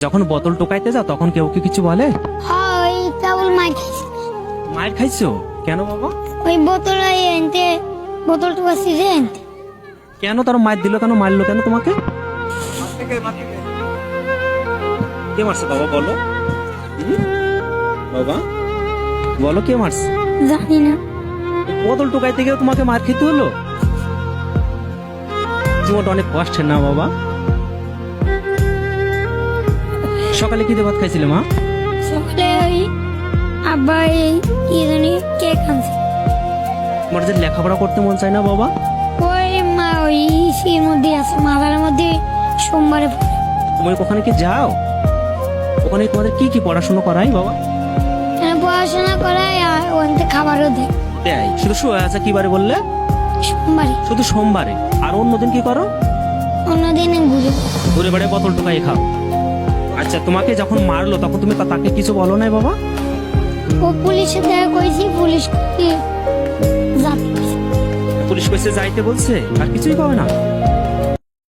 যখন বোতল টোকাইতে যাও তখন কেউ কি কিছু বলে? হ্যাঁ ওই কেবল মার খাইছি। মায়ের খাইছো কেন বাবা? ওই বোতল এনতে বোতল টুকাছি রে এনতে। কেন তার মায়ের দিল কেন, মারলো কেন তোমাকে? কে মারছে বাবা বলো? বাবা বলো কে মারছে? জানি না। বোতল টোকাইতে গিয়ে তোমাকে মার খেতে হলো? জীবনটা অনেক কষ্টের না বাবা? সকালে কি দিয়ে ভাত খাইছিলে মা? সকালে ওই আব্বা এই কি জানি কেক আনছে। তোমার যে লেখাপড়া করতে মন চায় না বাবা? ওই মা ওই ইসির মধ্যে আছে, মাথার মধ্যে সোমবারে পড়ে। তুমি ওখানে কি যাও? ওখানে তোমাদের কি কি পড়াশোনা করাই বাবা? পড়াশোনা করায় আর ওখান খাবারও দেয় দেয় শুধু আচ্ছা কি বারে বললে? সোমবারে। শুধু সোমবারে? আর অন্যদিন কি করো? অন্যদিন ঘুরে ঘুরে বেড়ে বোতল টোকাই খাও। আচ্ছা তোমাকে যখন মারলো তখন তুমি তাকে কিছু বলো নাই বাবা? ও পুলিশের দেখা করেছি, পুলিশ কি যাবে। পুলিশ কইছে যাইতে বলছে, আর কিছুই কবে না?